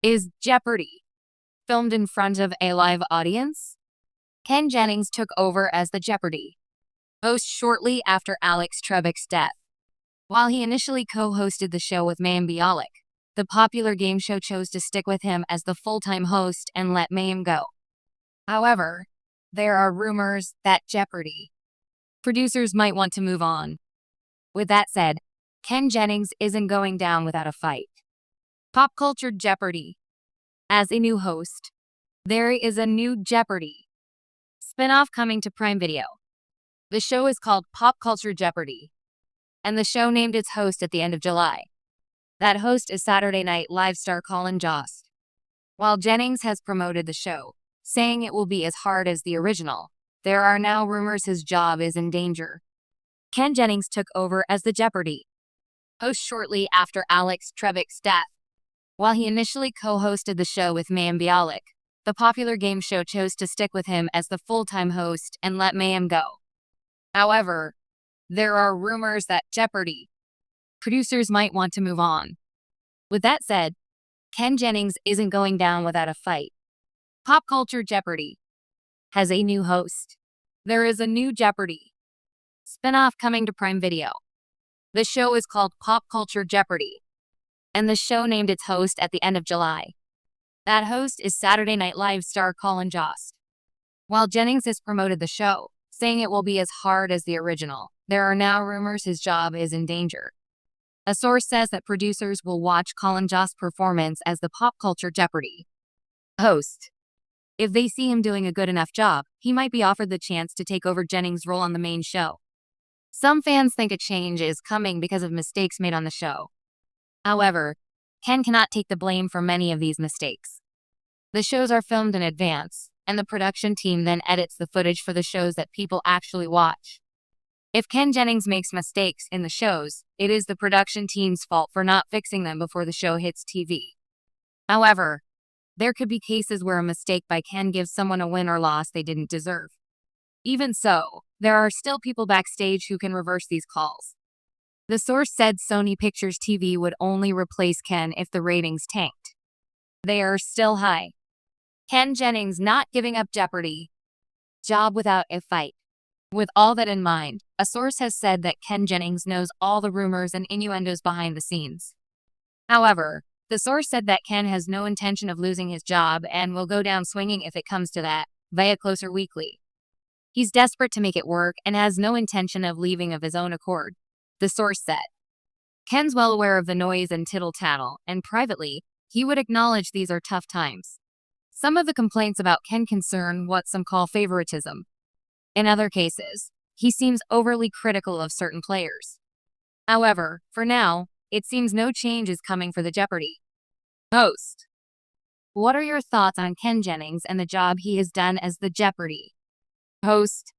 Is Jeopardy filmed in front of a live audience? Ken Jennings took over as the Jeopardy host shortly after Alex Trebek's death. While he initially co-hosted the show with Mayim Bialik, the popular game show chose to stick with him as the full-time host and let Mayim go. However, there are rumors that Jeopardy producers might want to move on. With that said, Ken Jennings isn't going down without a fight. Pop culture Jeopardy. As a new host, there is a new Jeopardy spinoff coming to Prime Video. The show is called Pop Culture Jeopardy, and the show named its host at the end of July. That host is Saturday Night Live star Colin Jost. While Jennings has promoted the show, saying it will be as hard as the original, there are now rumors his job is in danger. Ken Jennings took over as the Jeopardy host shortly after Alex Trebek's death. While he initially co-hosted the show with Mayim Bialik, the popular game show chose to stick with him as the full-time host and let Mayim go. However, there are rumors that Jeopardy producers might want to move on. With that said, Ken Jennings isn't going down without a fight. Pop Culture Jeopardy has a new host. There is a new Jeopardy spinoff coming to Prime Video. The show is called Pop Culture Jeopardy, and the show named its host at the end of July. That host is Saturday Night Live star Colin Jost. While Jennings has promoted the show, saying it will be as hard as the original, there are now rumors his job is in danger. A source says that producers will watch Colin Jost's performance as the Pop Culture Jeopardy host. If they see him doing a good enough job, he might be offered the chance to take over Jennings' role on the main show. Some fans think a change is coming because of mistakes made on the show. However, Ken cannot take the blame for many of these mistakes. The shows are filmed in advance, and the production team then edits the footage for the shows that people actually watch. If Ken Jennings makes mistakes in the shows, it is the production team's fault for not fixing them before the show hits TV. However, there could be cases where a mistake by Ken gives someone a win or loss they didn't deserve. Even so, there are still people backstage who can reverse these calls. The source said Sony Pictures TV would only replace Ken if the ratings tanked. They are still high. Ken Jennings not giving up Jeopardy job without a fight. With all that in mind, a source has said that Ken Jennings knows all the rumors and innuendos behind the scenes. However, the source said that Ken has no intention of losing his job and will go down swinging if it comes to that, via Closer Weekly. He's desperate to make it work and has no intention of leaving of his own accord, the source said. Ken's well aware of the noise and tittle-tattle, and privately, he would acknowledge these are tough times. Some of the complaints about Ken concern what some call favoritism. In other cases, he seems overly critical of certain players. However, for now, it seems no change is coming for the Jeopardy host. What are your thoughts on Ken Jennings and the job he has done as the Jeopardy host?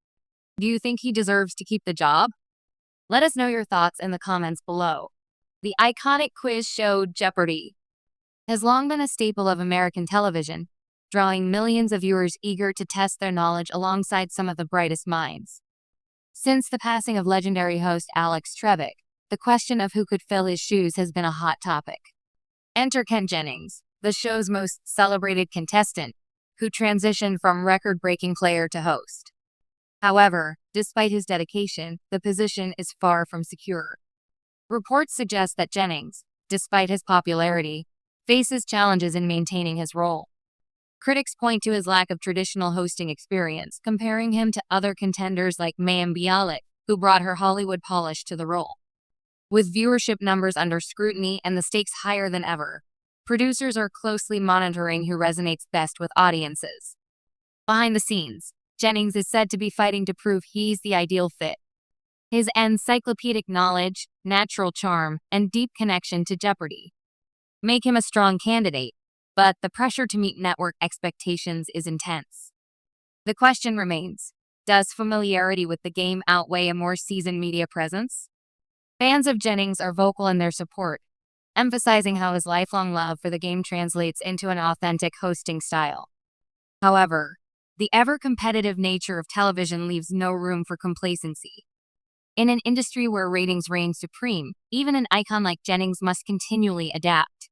Do you think he deserves to keep the job? Let us know your thoughts in the comments below. The iconic quiz show Jeopardy has long been a staple of American television, drawing millions of viewers eager to test their knowledge alongside some of the brightest minds. Since the passing of legendary host Alex Trebek, the question of who could fill his shoes has been a hot topic. Enter Ken Jennings, the show's most celebrated contestant, who transitioned from record-breaking player to host. However, despite his dedication, the position is far from secure. Reports suggest that Jennings, despite his popularity, faces challenges in maintaining his role. Critics point to his lack of traditional hosting experience, comparing him to other contenders like Mayim Bialik, who brought her Hollywood polish to the role. With viewership numbers under scrutiny and the stakes higher than ever, producers are closely monitoring who resonates best with audiences. Behind the scenes, Jennings is said to be fighting to prove he's the ideal fit. His encyclopedic knowledge, natural charm, and deep connection to Jeopardy make him a strong candidate, but the pressure to meet network expectations is intense. The question remains, does familiarity with the game outweigh a more seasoned media presence? Fans of Jennings are vocal in their support, emphasizing how his lifelong love for the game translates into an authentic hosting style. However, the ever-competitive nature of television leaves no room for complacency. In an industry where ratings reign supreme, even an icon like Jennings must continually adapt.